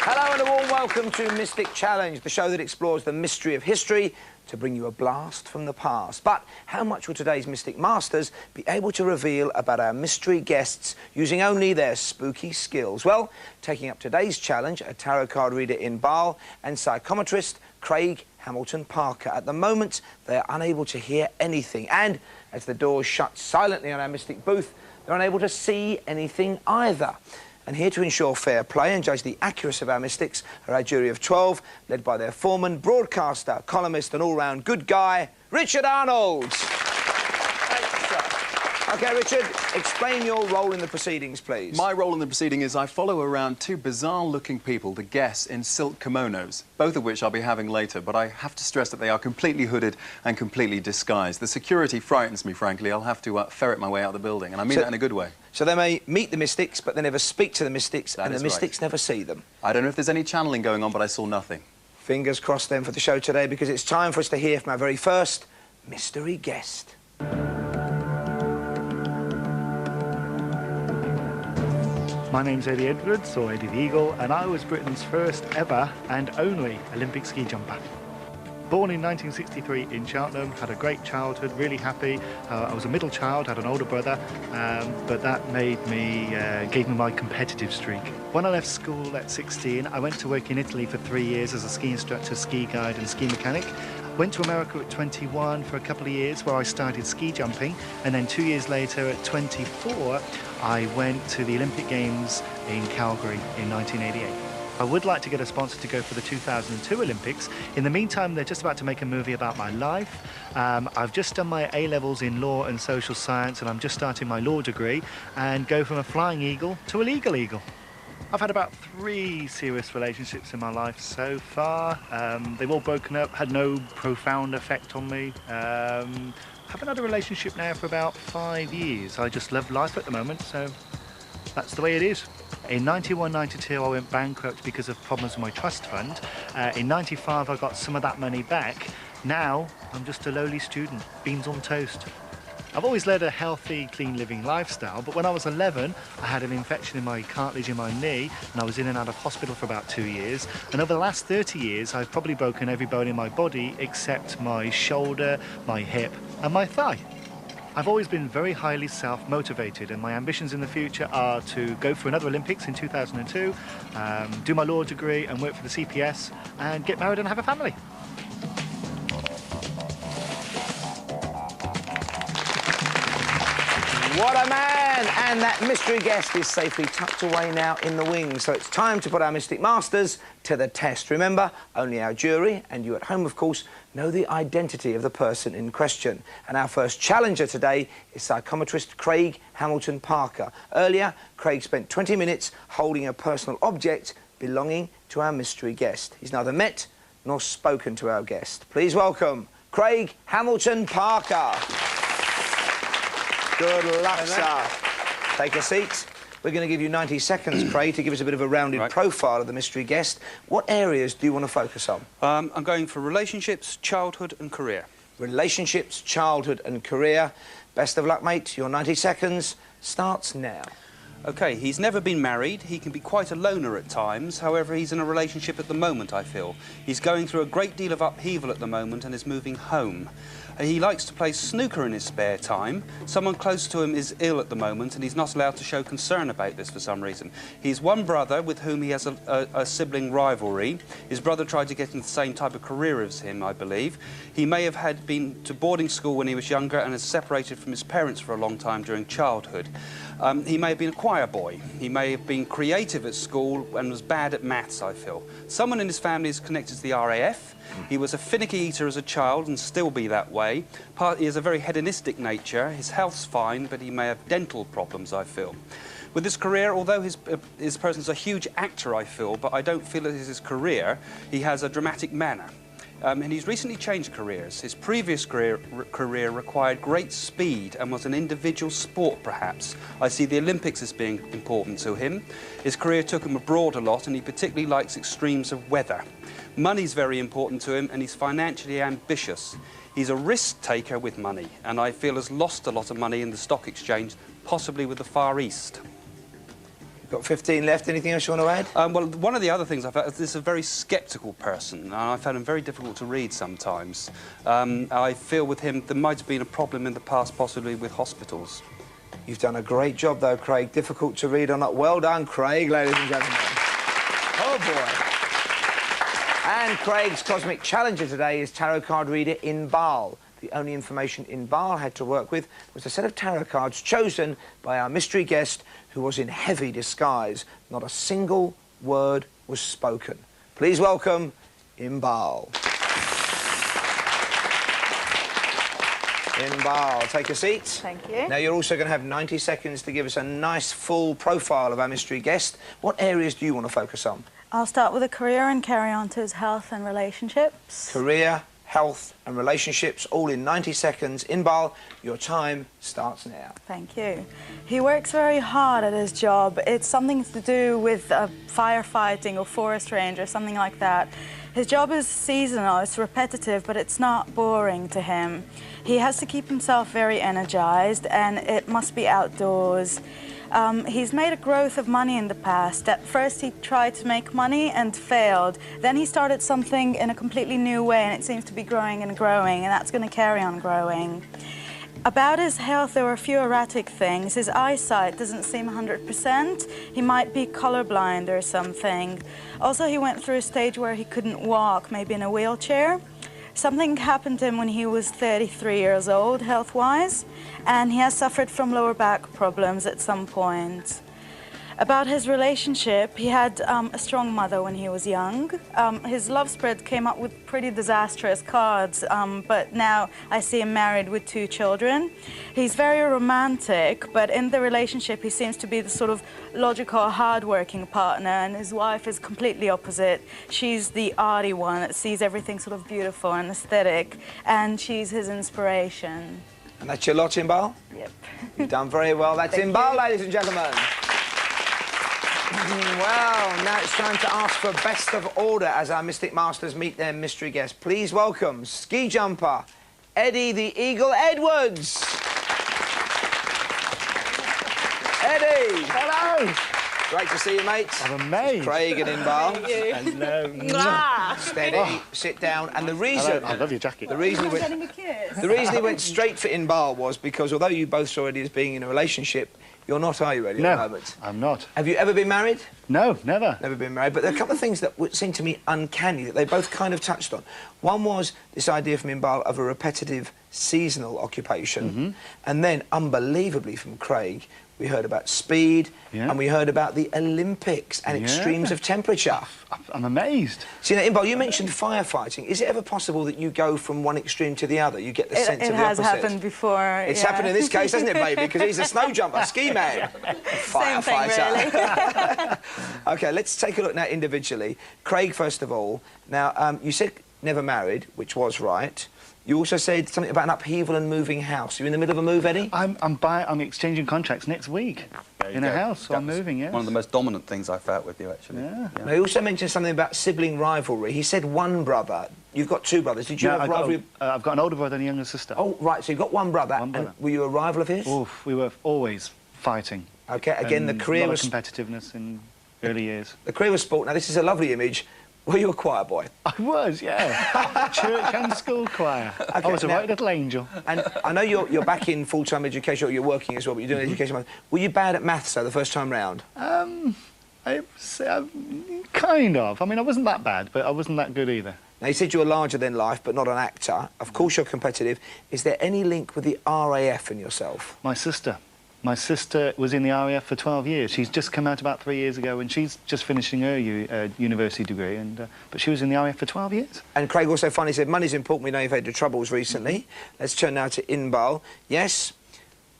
Hello and a warm welcome to Mystic Challenge, the show that explores the mystery of history to bring you a blast from the past. But how much will today's Mystic Masters be able to reveal about our mystery guests using only their spooky skills? Well, taking up today's challenge are tarot card reader Inbaal and psychometrist Craig Hamilton-Parker. At the moment, they are unable to hear anything, and as the doors shut silently on our Mystic booth, they're unable to see anything either. And here to ensure fair play and judge the accuracy of our mystics are our jury of 12, led by their foreman, broadcaster, columnist and all-round good guy, Richard Arnold. OK, Richard, explain your role in the proceedings, please. My role in the proceeding is I follow around two bizarre-looking people to guess in silk kimonos, both of which I'll be having later, but I have to stress that they are completely hooded and completely disguised. The security frightens me, frankly. I'll have to ferret my way out of the building, and I mean that in a good way. So they may meet the mystics, but they never speak to the mystics, and the mystics never see them. I don't know if there's any channeling going on, but I saw nothing. Fingers crossed then for the show today, because it's time for us to hear from our very first mystery guest. My name's Eddie Edwards, or Eddie the Eagle, and I was Britain's first ever and only Olympic ski jumper. Born in 1963 in Cheltenham, had a great childhood, really happy. I was a middle child, had an older brother, but that gave me my competitive streak. When I left school at 16, I went to work in Italy for 3 years as a ski instructor, ski guide and ski mechanic. Went to America at 21 for a couple of years where I started ski jumping, and then 2 years later at 24 I went to the Olympic Games in Calgary in 1988. I would like to get a sponsor to go for the 2002 Olympics. In the meantime, they're just about to make a movie about my life. I've just done my A-levels in law and social science, and I'm just starting my law degree, and go from a flying eagle to a legal eagle. I've had about 3 serious relationships in my life so far. They've all broken up, had no profound effect on me. Haven't had a relationship now for about 5 years. I just love life at the moment, so that's the way it is. In 91-92 I went bankrupt because of problems with my trust fund. In 95 I got some of that money back. Now I'm just a lowly student, beans on toast. I've always led a healthy, clean living lifestyle, but when I was 11, I had an infection in my cartilage in my knee, and I was in and out of hospital for about 2 years. And over the last 30 years, I've probably broken every bone in my body except my shoulder, my hip, and my thigh. I've always been very highly self-motivated, and my ambitions in the future are to go for another Olympics in 2002, do my law degree and work for the CPS, and get married and have a family. What a man! And that mystery guest is safely tucked away now in the wings. So it's time to put our Mystic Masters to the test. Remember, only our jury, and you at home, of course, know the identity of the person in question. And our first challenger today is psychometrist Craig Hamilton-Parker. Earlier, Craig spent 20 minutes holding a personal object belonging to our mystery guest. He's neither met nor spoken to our guest. Please welcome Craig Hamilton-Parker. Good luck, sir. Take a seat. We're going to give you 90 seconds, Craig, to give us a bit of a rounded profile of the mystery guest. What areas do you want to focus on? I'm going for relationships, childhood and career. Relationships, childhood and career. Best of luck, mate. Your 90 seconds starts now. OK, he's never been married. He can be quite a loner at times. However, he's in a relationship at the moment, I feel. He's going through a great deal of upheaval at the moment and is moving home. He likes to play snooker in his spare time. Someone close to him is ill at the moment, and he's not allowed to show concern about this for some reason. He's one brother with whom he has a sibling rivalry. His brother tried to get into the same type of career as him, I believe. He may have been to boarding school when he was younger and has separated from his parents for a long time during childhood. He may have been a choir boy. He may have been creative at school and was bad at maths, I feel. Someone in his family is connected to the RAF. He was a finicky eater as a child and still be that way. He has a very hedonistic nature. His health's fine, but he may have dental problems, I feel. With his career, although his person's a huge actor, I feel, but I don't feel it is his career. He has a dramatic manner. And he's recently changed careers. His previous career required great speed and was an individual sport, perhaps. I see the Olympics as being important to him. His career took him abroad a lot, and he particularly likes extremes of weather. Money's very important to him, and he's financially ambitious. He's a risk taker with money, and I feel has lost a lot of money in the stock exchange, possibly with the Far East. You've got 15 left. Anything else you want to add? Well, one of the other things I found is this is a very sceptical person, and I found him very difficult to read sometimes. I feel with him there might have been a problem in the past, possibly with hospitals. You've done a great job, though, Craig. Difficult to read or not. Well done, Craig, ladies and gentlemen. Oh, boy. And Craig's cosmic challenger today is tarot card reader Inbaal. The only information Inbaal had to work with was a set of tarot cards chosen by our mystery guest, who was in heavy disguise. Not a single word was spoken. Please welcome Inbaal. Inbaal, take a seat. Thank you. Now, you're also going to have 90 seconds to give us a nice full profile of our mystery guest. What areas do you want to focus on? I'll start with a career and carry on to his health and relationships. Career, health and relationships, all in 90 seconds. Inbaal, your time starts now. Thank you. He works very hard at his job. It's something to do with firefighting or forest ranger, something like that. His job is seasonal, it's repetitive, but it's not boring to him. He has to keep himself very energized, and it must be outdoors. He's made a growth of money in the past. At first he tried to make money and failed. Then he started something in a completely new way, and it seems to be growing and growing, and that's going to carry on growing. About his health, there were a few erratic things. His eyesight doesn't seem 100%. He might be colorblind or something. Also, he went through a stage where he couldn't walk, maybe in a wheelchair. Something happened to him when he was 33 years old, health-wise, and he has suffered from lower back problems at some point. About his relationship, he had a strong mother when he was young. His love spread came up with pretty disastrous cards, but now I see him married with 2 children. He's very romantic, but in the relationship he seems to be the sort of logical, hard-working partner, and his wife is completely opposite. She's the arty one that sees everything sort of beautiful and aesthetic, and she's his inspiration. And that's your lot, Inbaal? Yep. You've done very well. That's Inbaal, ladies and gentlemen. Well, now it's time to ask for best of order as our Mystic Masters meet their mystery guest. Please welcome ski jumper Eddie the Eagle Edwards. Eddie! Hello! Great to see you, mate. I'm amazed. Craig and Inbaal. Hello. Steady, sit down. And the reason... I love your jacket. The reason he went straight for Inbaal was because although you both saw Eddie as being in a relationship, you're not, are you, Eddie, at the moment? I'm not. Have you ever been married? No, never. Never been married, but there are a couple of things that would seem to me uncanny that they both kind of touched on. One was this idea from Inbaal of a repetitive seasonal occupation, and then, unbelievably from Craig, we heard about speed, and we heard about the Olympics and extremes of temperature. I'm amazed. See, now, Inbaal, you mentioned firefighting. Is it ever possible that you go from one extreme to the other? You get the sense of the opposite? It has happened before. It's happened in this case, hasn't it, baby? Because he's a snow jumper, ski man, Same thing, really. OK, let's take a look now individually. Craig, first of all. Now, you said never married, which was right. You also said something about an upheaval and moving house. You're in the middle of a move, Eddie? I'm exchanging contracts next week in a house, so I'm moving, yes. One of the most dominant things I felt with you, actually. Yeah. Now, he also mentioned something about sibling rivalry. He said one brother. You've got 2 brothers. Did you have rivalry? I've got an older brother and a younger sister. Oh, right, so you've got one brother. One brother. And were you a rival of his? Oof, we were always fighting. OK, again, the career a lot was... of competitiveness in early years. The career was sport. Now, this is a lovely image. Were you a choir boy? I was, yeah. Church and school choir. Okay, I was a right little angel. And I know you're back in full-time education, or you're working as well, but you're doing education. Were you bad at maths, though, the first time round? Kind of. I mean, I wasn't that bad, but I wasn't that good either. Now, you said you were larger than life, but not an actor. Of course you're competitive. Is there any link with the RAF and yourself? My sister. My sister was in the RAF for 12 years. She's just come out about 3 years ago, and she's just finishing her university degree, but she was in the RAF for 12 years. And Craig also finally said, money's important. We know you've had your troubles recently. Let's turn now to Inbaal. Yes,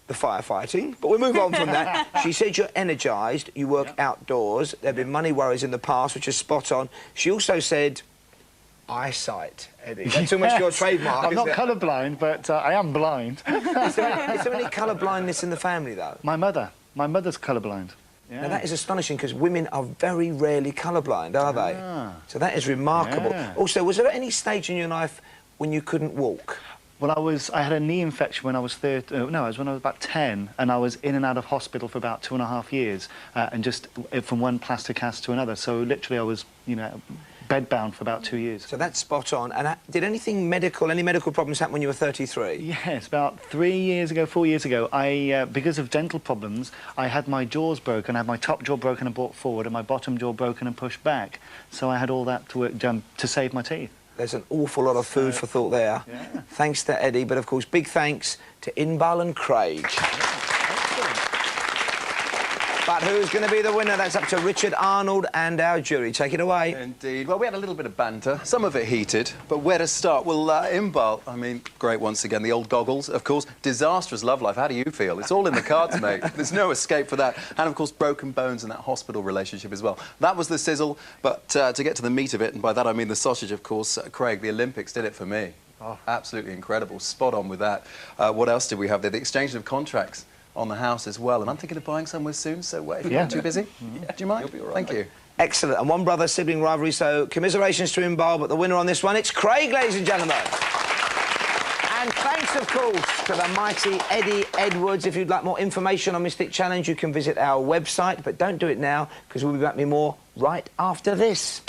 the firefighting, but we'll move on from that. She said you're energised, you work outdoors. There have been money worries in the past, which is spot on. She also said... eyesight, Eddie. That's too much your trademark, I'm not isn't it? colourblind, but I am blind. Is there any colour blindness in the family, though? My mother's colourblind. Yeah. Now, that is astonishing, because women are very rarely colourblind, are they? So that is remarkable. Yeah. Also, was there any stage in your life when you couldn't walk? Well, I had a knee infection when I was when I was about 10, and I was in and out of hospital for about 2.5 years, and just from one plaster cast to another. So literally I was, you know, bedbound for about 2 years. So that's spot on. And did any medical problems happen when you were 33? Yes, about 4 years ago, because of dental problems, I had my jaws broken. I had my top jaw broken and brought forward, and my bottom jaw broken and pushed back. So I had all that to work done to save my teeth. There's an awful lot of food for thought there. Yeah. Thanks to Eddie, but of course, big thanks to Inbaal and Craig. But who's going to be the winner? That's up to Richard Arnold and our jury. Take it away. Indeed. Well, we had a little bit of banter, some of it heated, but where to start? Well, Inbaal, I mean, great once again. The old goggles, of course. Disastrous love life. How do you feel? It's all in the cards, mate. There's no escape for that. And, of course, broken bones and that hospital relationship as well. That was the sizzle, but to get to the meat of it, and by that I mean the sausage, of course, Craig, the Olympics did it for me. Oh, absolutely incredible. Spot on with that. What else did we have there? The exchange of contracts on the house as well, and I'm thinking of buying somewhere soon, so if you're not too busy, do you mind? You'll be all right. Thank you. Excellent, and one brother-sibling rivalry, so commiserations to Inbaal, but the winner on this one, it's Craig, ladies and gentlemen. And thanks, of course, to the mighty Eddie Edwards. If you'd like more information on Mystic Challenge, you can visit our website, but don't do it now, because we'll be back with more right after this.